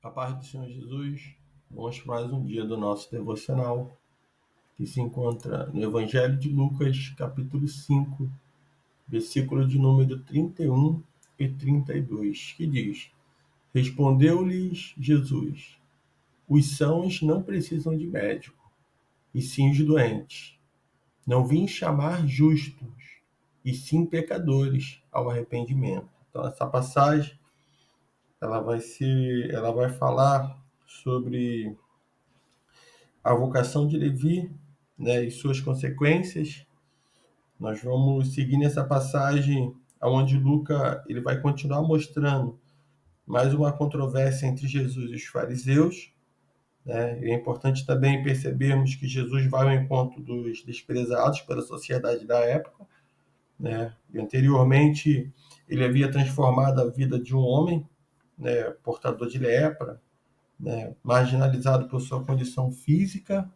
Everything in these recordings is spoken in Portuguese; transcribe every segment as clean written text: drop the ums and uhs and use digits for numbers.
A paz do Senhor Jesus, vamos para mais um dia do nosso devocional, que se encontra no Evangelho de Lucas, capítulo 5, versículo de número 31 e 32, que diz: Respondeu-lhes Jesus: Os sãos não precisam de médico, e sim os doentes. Não vim chamar justos, e sim pecadores ao arrependimento. Então, essa passagem ela vai falar sobre a vocação de Levi, né, e suas consequências. Nós vamos seguir nessa passagem onde Lucas ele vai continuar mostrando mais uma controvérsia entre Jesus e os fariseus. Né? E é importante também percebermos que Jesus vai ao encontro dos desprezados pela sociedade da época. Né? E anteriormente ele havia transformado a vida de um homem, né, portador de lepra, né, marginalizado por sua condição física,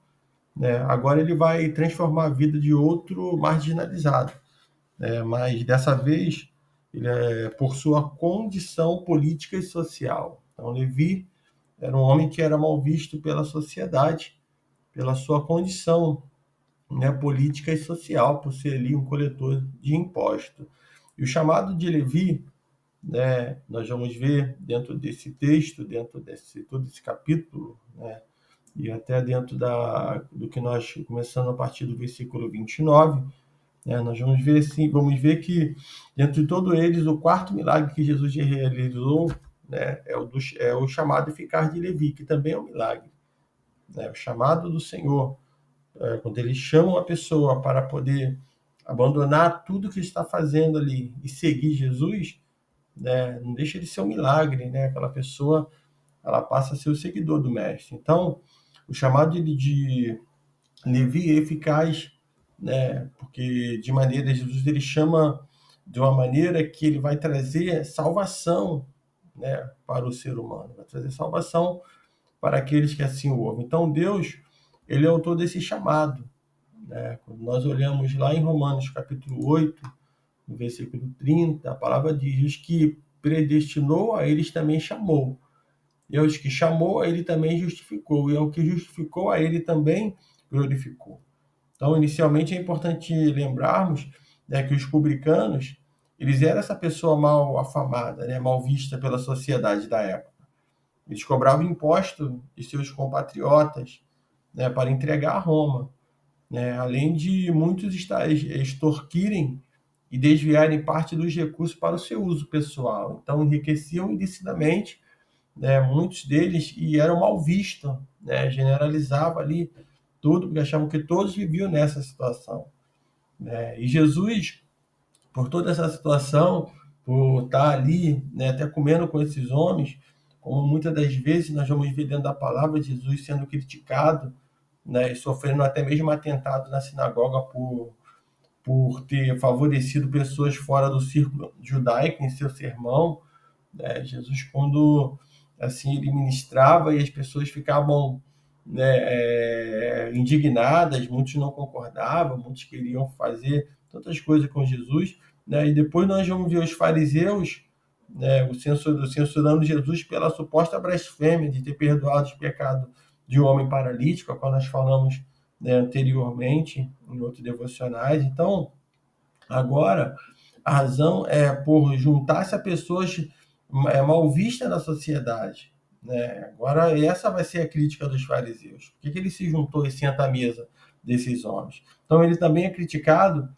né? Agora ele vai transformar a vida de outro marginalizado, né? Mas dessa vez ele é por sua condição política e social. Então Levi era um homem que era mal visto pela sociedade, pela sua condição, né, política e social, por ser ali um coletor de impostos. E o chamado de Levi, né, nós vamos ver dentro desse texto, dentro desse todo esse capítulo, né, e até dentro do que nós, começando a partir do versículo 29, né, nós vamos ver, sim, vamos ver que, dentro de todos eles, o quarto milagre que Jesus realizou, né, é o chamado eficaz de Levi, que também é um milagre. Né, o chamado do Senhor, quando ele chama uma pessoa para poder abandonar tudo que está fazendo ali e seguir Jesus, né, não deixa de ser um milagre, né? Aquela pessoa ela passa a ser o seguidor do mestre. Então, o chamado de Levi é eficaz, né? Porque de maneira Jesus ele chama de uma maneira que ele vai trazer salvação, né, para o ser humano, vai trazer salvação para aqueles que assim o ouvem. Então Deus ele é autor desse chamado, né? Quando nós olhamos lá em Romanos capítulo 8, no versículo 30, a palavra diz que predestinou a eles também chamou. E aos que chamou, a ele também justificou. E ao que justificou, a ele também glorificou. Então, inicialmente, é importante lembrarmos, né, que os publicanos, eles eram essa pessoa mal afamada, né, mal vista pela sociedade da época. Eles cobravam imposto de seus compatriotas, né, para entregar a Roma, né, além de muitos extorquirem e desviarem parte dos recursos para o seu uso pessoal. Então, enriqueciam ilicitamente, né, muitos deles, e eram mal vistos, né, generalizava ali tudo, porque achavam que todos viviam nessa situação. Né? E Jesus, por toda essa situação, por estar ali, né, até comendo com esses homens, como muitas das vezes nós vamos ver dentro da palavra de Jesus sendo criticado, né, e sofrendo até mesmo atentado na sinagoga por ter favorecido pessoas fora do círculo judaico em seu sermão, né? Jesus, quando assim ele ministrava e as pessoas ficavam, né, indignadas, muitos não concordavam, muitos queriam fazer tantas coisas com Jesus, né? E depois nós vamos ver os fariseus, né, censurando Jesus pela suposta blasfêmia de ter perdoado os pecados de um homem paralítico, a qual nós falamos, né, anteriormente em outros devocionais. Então, agora, a razão é por juntar-se a pessoas mal vistas na sociedade. Né? Agora, essa vai ser a crítica dos fariseus. Por que ele se juntou e senta à mesa desses homens? Então, ele também é criticado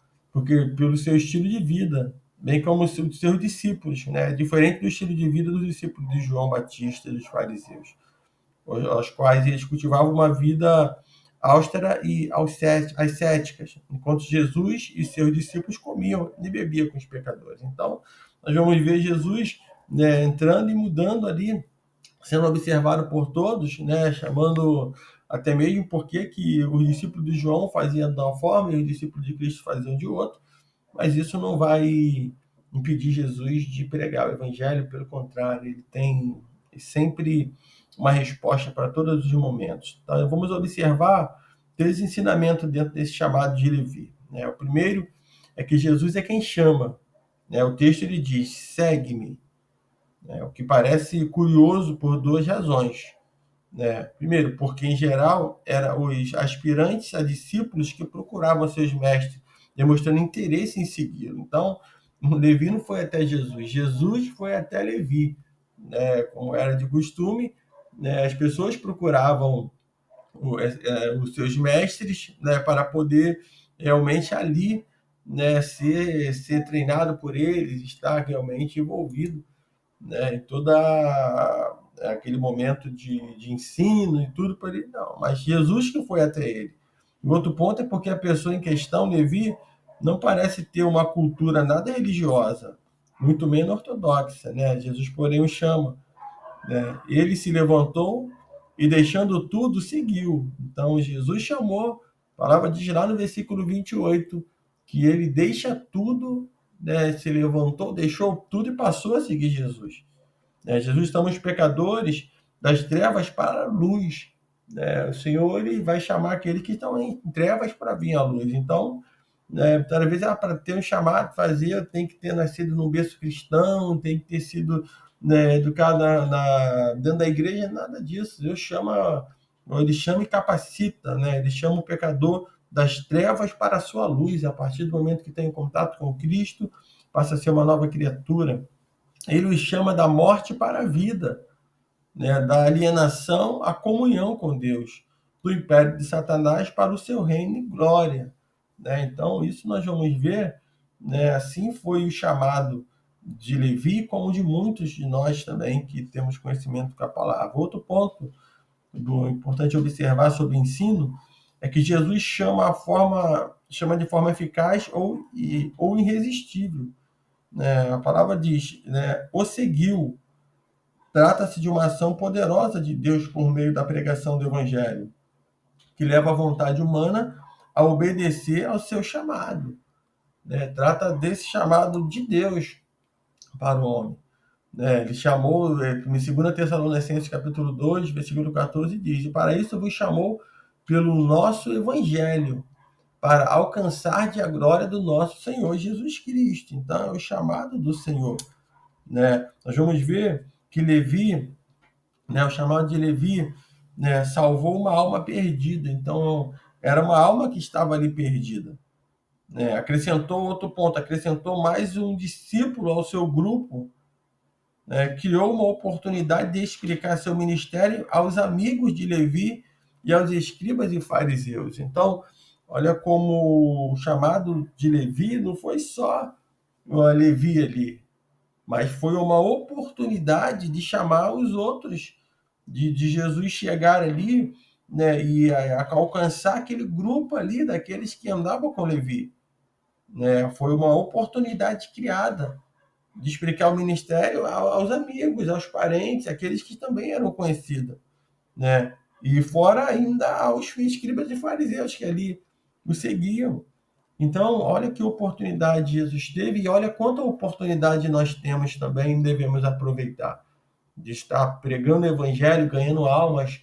pelo seu estilo de vida, bem como os seus discípulos, né? Diferente do estilo de vida dos discípulos de João Batista e dos fariseus, aos quais eles cultivavam uma vida austera e ascéticas, enquanto Jesus e seus discípulos comiam e bebiam com os pecadores. Então, nós vamos ver Jesus, né, entrando e mudando ali, sendo observado por todos, né, chamando até mesmo porque que os discípulos de João faziam de uma forma e os discípulos de Cristo faziam de outra, mas isso não vai impedir Jesus de pregar o evangelho, pelo contrário, ele tem sempre uma resposta para todos os momentos. Então, vamos observar três ensinamentos dentro desse chamado de Levi. Né? O primeiro é que Jesus é quem chama. Né? O texto ele diz: segue-me. O que parece curioso por duas razões. Primeiro, porque em geral eram os aspirantes a discípulos que procuravam seus mestres, demonstrando interesse em segui-lo. Então, Levi não foi até Jesus, Jesus foi até Levi. Como era de costume, as pessoas procuravam os seus mestres, para poder realmente ali, ser treinado por eles, estar realmente envolvido, em toda aquele momento de ensino e tudo para ele, não. Mas Jesus que foi até ele. O outro ponto é porque a pessoa em questão, Levi, não parece ter uma cultura nada religiosa, muito menos ortodoxa, né? Jesus, porém, o chama, né? Ele se levantou e, deixando tudo, seguiu. Então, Jesus chamou, a palavra diz lá no versículo 28, que ele deixa tudo, né? Se levantou, deixou tudo e passou a seguir Jesus. Jesus, estamos pecadores das trevas para a luz. O Senhor, ele vai chamar aqueles que estão em trevas para vir à luz. Então, talvez para ter um chamado, fazer, tem que ter nascido num berço cristão, tem que ter sido, educado dentro da igreja, nada disso. Ele chama e capacita, ele chama o pecador das trevas para a sua luz. A partir do momento que tem contato com Cristo, passa a ser uma nova criatura. Ele os chama da morte para a vida, da alienação à comunhão com Deus, do império de Satanás para o seu reino e glória. Então, isso nós vamos ver, assim foi o chamado de Levi, como de muitos de nós também que temos conhecimento com a palavra. Outro ponto importante observar sobre o ensino é que Jesus chama de forma eficaz ou irresistível. A palavra diz, o seguiu. Trata-se de uma ação poderosa de Deus por meio da pregação do Evangelho, que leva a vontade humana a obedecer ao seu chamado. Trata desse chamado de Deus para o homem. Ele chamou, em 2 Tessalonicenses capítulo 2, versículo 14, diz: "E para isso vos chamou pelo nosso Evangelho, para alcançar a glória do nosso Senhor Jesus Cristo." Então, é o chamado do Senhor. Nós vamos ver que Levi, o chamado de Levi, salvou uma alma perdida. Então, era uma alma que estava ali perdida. Acrescentou outro ponto, acrescentou mais um discípulo ao seu grupo, criou uma oportunidade de explicar seu ministério aos amigos de Levi e aos escribas e fariseus. Então, olha como o chamado de Levi não foi só Levi ali, mas foi uma oportunidade de chamar os outros, de Jesus chegar ali, e alcançar aquele grupo ali daqueles que andavam com Levi. Foi uma oportunidade criada de explicar o ministério aos amigos, aos parentes, aqueles que também eram conhecidos. E fora ainda aos escribas e fariseus que ali o seguiam. Então, olha que oportunidade Jesus teve e olha quanta oportunidade nós temos também, devemos aproveitar, de estar pregando o evangelho, ganhando almas,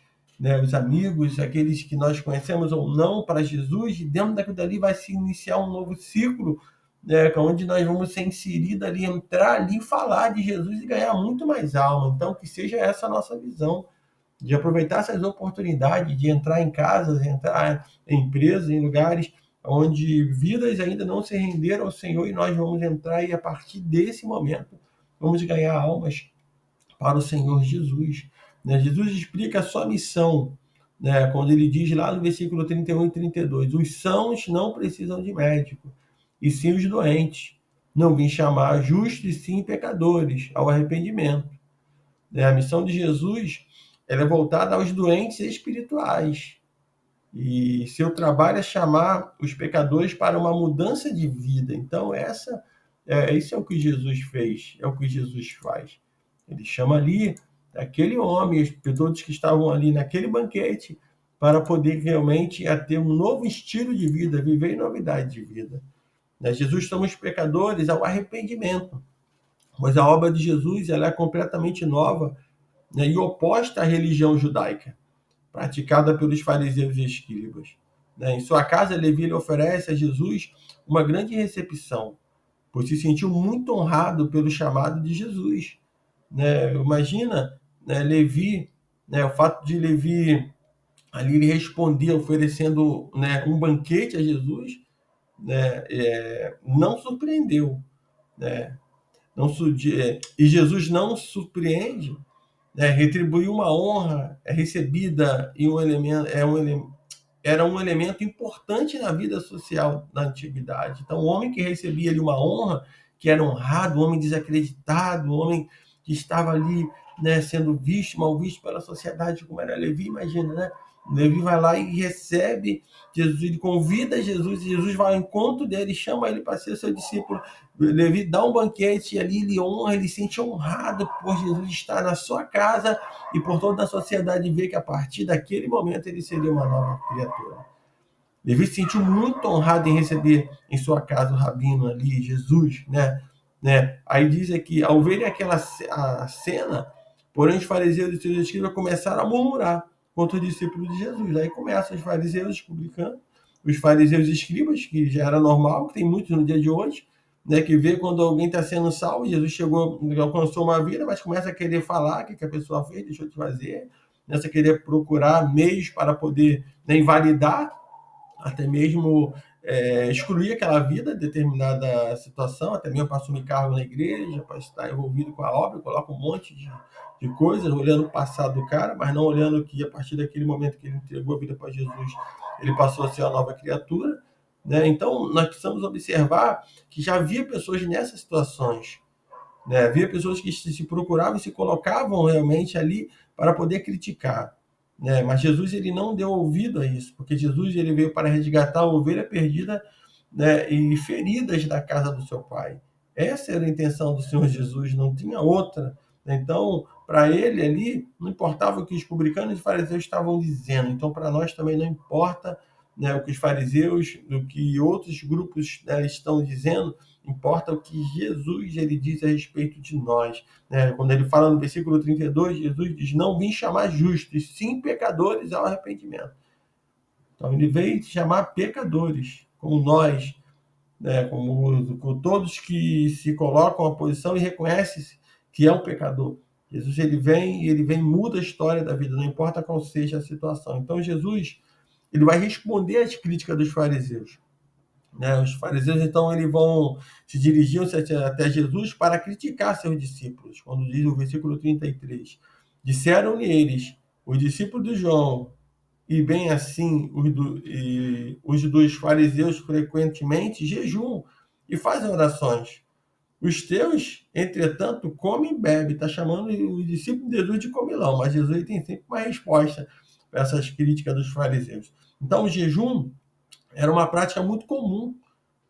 os amigos, aqueles que nós conhecemos ou não, para Jesus, e dentro daquilo dali vai se iniciar um novo ciclo, onde nós vamos ser inseridos ali, entrar ali, falar de Jesus e ganhar muito mais alma. Então, que seja essa a nossa visão, de aproveitar essas oportunidades, de entrar em casas, entrar em empresas, em lugares onde vidas ainda não se renderam ao Senhor, e nós vamos entrar e a partir desse momento vamos ganhar almas para o Senhor Jesus. Jesus explica a sua missão, quando ele diz lá no versículo 31 e 32, os sãos não precisam de médico, e sim os doentes. Não vim chamar justos, e sim pecadores, ao arrependimento. A missão de Jesus, ela é voltada aos doentes espirituais. E seu trabalho é chamar os pecadores para uma mudança de vida. Então, isso é o que Jesus fez, é o que Jesus faz. Ele chama ali aquele homem, todos que estavam ali naquele banquete, para poder realmente ter um novo estilo de vida, viver em novidade de vida. Jesus chama os pecadores ao arrependimento, mas a obra de Jesus ela é completamente nova, e oposta à religião judaica, praticada pelos fariseus e escribas. Em sua casa, Levi lhe oferece a Jesus uma grande recepção, pois se sentiu muito honrado pelo chamado de Jesus. né? Imagina, né, Levi, né, o fato de Levi ali ele respondia oferecendo, né, um banquete a Jesus, né, não surpreendeu, né? Não, e Jesus não surpreende, né, retribuir uma honra recebida em um elemento, era um elemento importante na vida social da antiguidade. Então, o homem que recebia ali uma honra, que era honrado, um homem desacreditado, um homem que estava ali, né, sendo visto, mal visto pela sociedade, como era Levi, imagina, né? Levi vai lá e recebe Jesus, ele convida Jesus, e Jesus vai ao encontro dele, chama ele para ser seu discípulo. Levi dá um banquete e ali ele honra, ele se sente honrado por Jesus estar na sua casa e por toda a sociedade ver que a partir daquele momento ele seria uma nova criatura. Levi se sentiu muito honrado em receber em sua casa o rabino ali, Jesus, né? Aí diz aqui, ao verem a cena, porém os fariseus e seus escribas começaram a murmurar contra os discípulos de Jesus. Aí começam os fariseus publicando, os fariseus e escribas, que já era normal, que tem muitos no dia de hoje, né, que vê quando alguém está sendo salvo, Jesus chegou, alcançou uma vida, mas começa a querer falar o que a pessoa fez, deixou de fazer, começa a querer procurar meios para poder, né, invalidar, até mesmo excluir aquela vida, determinada situação, até mesmo para assumir cargo na igreja, para estar envolvido com a obra, coloca um monte de coisas, olhando o passado do cara, mas não olhando que a partir daquele momento que ele entregou a vida para Jesus, ele passou a ser uma nova criatura, né? Então, nós precisamos observar que já havia pessoas nessas situações, né? Havia pessoas que se procuravam e se colocavam realmente ali para poder criticar, né? Mas Jesus ele não deu ouvido a isso, porque Jesus ele veio para resgatar a ovelha perdida, né, e feridas da casa do seu pai. Essa era a intenção do Senhor Jesus, não tinha outra. Então, para ele ali, não importava o que os publicanos e fariseus estavam dizendo. Então, para nós também não importa, né, o que os fariseus, o que outros grupos, né, estão dizendo, importa o que Jesus ele diz a respeito de nós, né? Quando ele fala no versículo 32, Jesus diz: não vim chamar justos, sim pecadores ao arrependimento. Então ele veio chamar pecadores, como nós, né? Como todos que se colocam à posição e reconhecem que é um pecador. Jesus ele vem e muda a história da vida, não importa qual seja a situação. Então Jesus ele vai responder às críticas dos fariseus, né? Os fariseus, então, eles vão se dirigiam até Jesus para criticar seus discípulos. Quando diz o versículo 33, disseram-lhe eles, os discípulos de João, e bem assim os dos fariseus frequentemente jejuam e fazem orações. Os teus, entretanto, comem e bebem. Está chamando os discípulos de Jesus de comilão, mas Jesus tem sempre uma resposta para essas críticas dos fariseus. Então, o jejum era uma prática muito comum,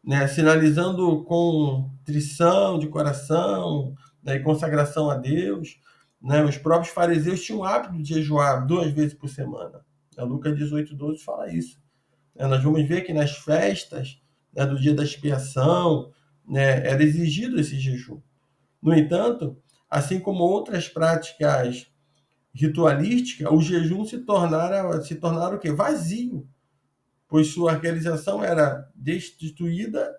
né, sinalizando contrição de coração, né, e consagração a Deus, né? Os próprios fariseus tinham o hábito de jejuar 2 vezes por semana. Lucas 18:12 fala isso. Nós vamos ver que nas festas, né, do dia da expiação, né, era exigido esse jejum. No entanto, assim como outras práticas ritualísticas, o jejum se tornaram o quê? Vazio, pois sua realização era destituída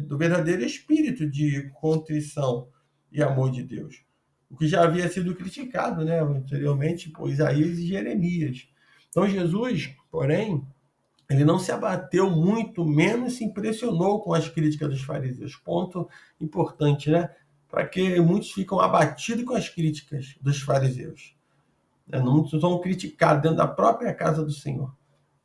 do verdadeiro espírito de contrição e amor de Deus, o que já havia sido criticado, né, anteriormente por Isaías e Jeremias. Então Jesus, porém, ele não se abateu, muito menos se impressionou com as críticas dos fariseus. Ponto importante, né? Para que muitos ficam abatidos com as críticas dos fariseus. Muitos são criticados dentro da própria casa do Senhor.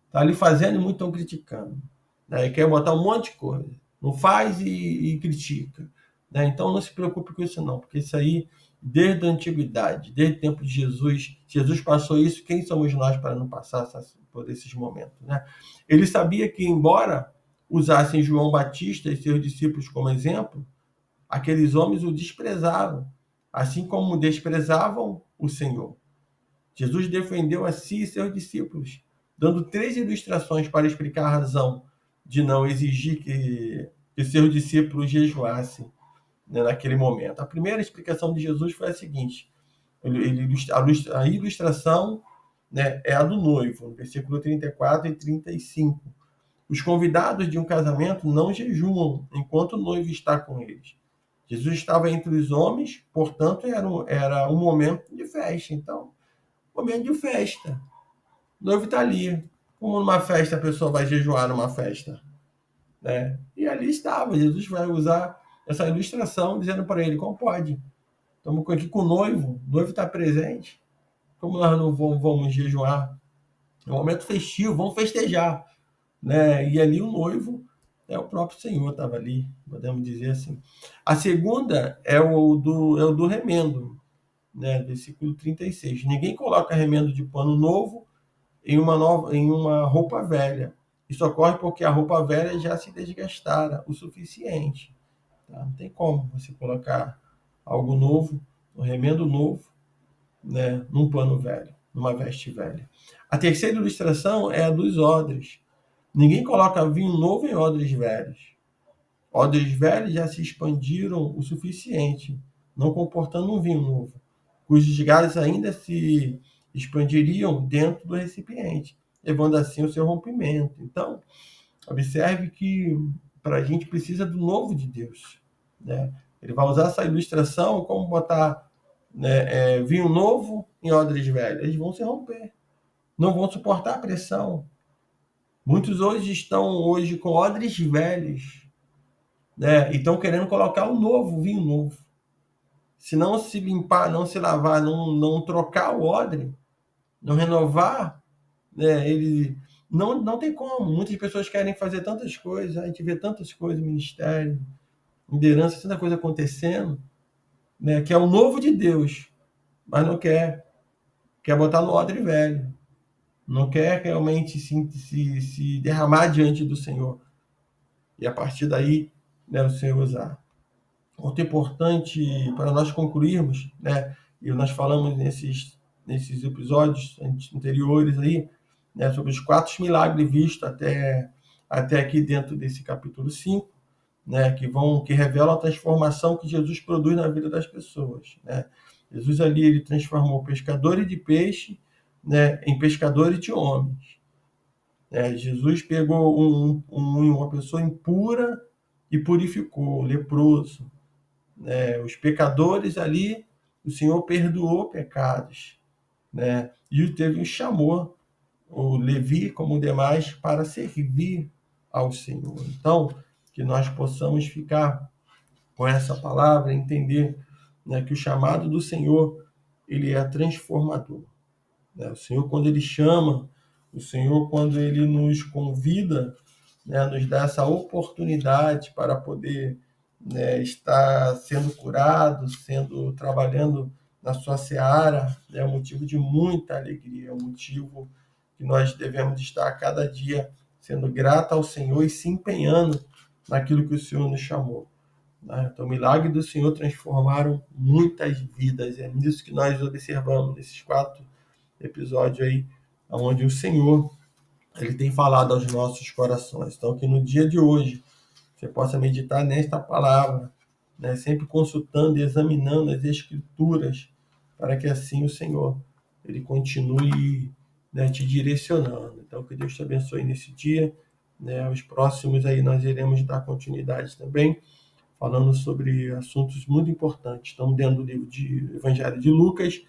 Está ali fazendo e muitos estão criticando. Né? E quer botar um monte de coisa. Não faz e critica. Né? Então não se preocupe com isso não, porque isso aí, desde a antiguidade, desde o tempo de Jesus, Jesus passou isso, quem somos nós para não passar por esses momentos? Né? Ele sabia que, embora usassem João Batista e seus discípulos como exemplo, aqueles homens o desprezavam, assim como desprezavam o Senhor. Jesus defendeu a si e seus discípulos, dando 3 ilustrações para explicar a razão de não exigir que seus discípulos jejuassem, né, naquele momento. A primeira explicação de Jesus foi a seguinte: a ilustração, né, é a do noivo, versículo 34 e 35. Os convidados de um casamento não jejuam enquanto o noivo está com eles. Jesus estava entre os homens, portanto, era um momento de festa. Então, momento de festa. O noivo está ali. Como numa festa a pessoa vai jejuar numa festa, né? E ali estava. Jesus vai usar essa ilustração, dizendo para ele como pode. Estamos aqui com o noivo está presente. Como nós não vamos jejuar? É um momento festivo, vamos festejar, né? E ali o noivo o próprio Senhor estava ali, podemos dizer assim. A segunda é o do remendo, né? Versículo 36. Ninguém coloca remendo de pano novo em uma roupa velha. Isso ocorre porque a roupa velha já se desgastara o suficiente. Tá? Não tem como você colocar algo novo, um remendo novo, né, num pano velho, numa veste velha. A terceira ilustração é a dos odres. Ninguém coloca vinho novo em odres velhos. Odres velhos já se expandiram o suficiente, não comportando um vinho novo, cujos gases ainda se expandiriam dentro do recipiente, levando assim o seu rompimento. Então, observe que para a gente precisa do novo de Deus, né? Ele vai usar essa ilustração como botar, né, vinho novo em odres velhos. Eles vão se romper, não vão suportar a pressão. Muitos hoje estão com odres velhos, né? E estão querendo colocar o novo, vinho novo. Se não se limpar, não se lavar, não trocar o odre, não renovar, né, ele não tem como. Muitas pessoas querem fazer tantas coisas, a gente vê tantas coisas no ministério, liderança, tanta coisa acontecendo, né, que é o novo de Deus, mas não quer botar no odre velho, não quer realmente se derramar diante do Senhor. E a partir daí, né, o Senhor usar. Muito importante para nós concluirmos, né, e nós falamos nesses episódios anteriores aí, né, sobre os 4 milagres vistos até aqui dentro desse capítulo 5, né, que revelam a transformação que Jesus produz na vida das pessoas, né? Jesus ali ele transformou pescadores de peixe, né, em pescadores de homens. Jesus pegou uma pessoa impura e purificou, leproso. Os pecadores ali, o Senhor perdoou pecados, né? E chamou o Levi, como demais, para servir ao Senhor. Então, que nós possamos ficar com essa palavra, entender, né, que o chamado do Senhor ele é transformador. Né? O Senhor, quando Ele chama, o Senhor, quando Ele nos convida, né, nos dá essa oportunidade para poder, né, estar sendo curado, trabalhando na sua seara, é um motivo de muita alegria, é um motivo que nós devemos estar a cada dia sendo grato ao Senhor e se empenhando naquilo que o Senhor nos chamou. Né? Então, o milagre do Senhor transformaram muitas vidas, é nisso que nós observamos nesses 4 episódios aí, onde o Senhor ele tem falado aos nossos corações. Então, que no dia de hoje você possa meditar nesta palavra, né, sempre consultando e examinando as Escrituras, para que assim o Senhor ele continue, né, te direcionando. Então, que Deus te abençoe nesse dia. Né, os próximos aí nós iremos dar continuidade também, falando sobre assuntos muito importantes. Estamos dentro do livro de Evangelho de Lucas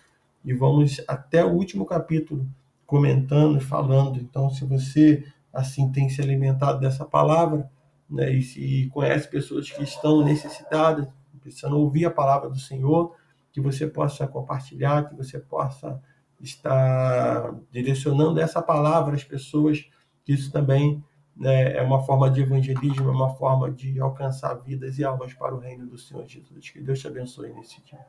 e vamos até o último capítulo comentando e falando. Então, se você assim tem se alimentado dessa palavra, né, e se conhece pessoas que estão necessitadas, precisando ouvir a palavra do Senhor, que você possa compartilhar, que você possa estar direcionando essa palavra às pessoas, que isso também, né, é uma forma de evangelismo, é uma forma de alcançar vidas e almas para o reino do Senhor Jesus. Que Deus te abençoe nesse dia.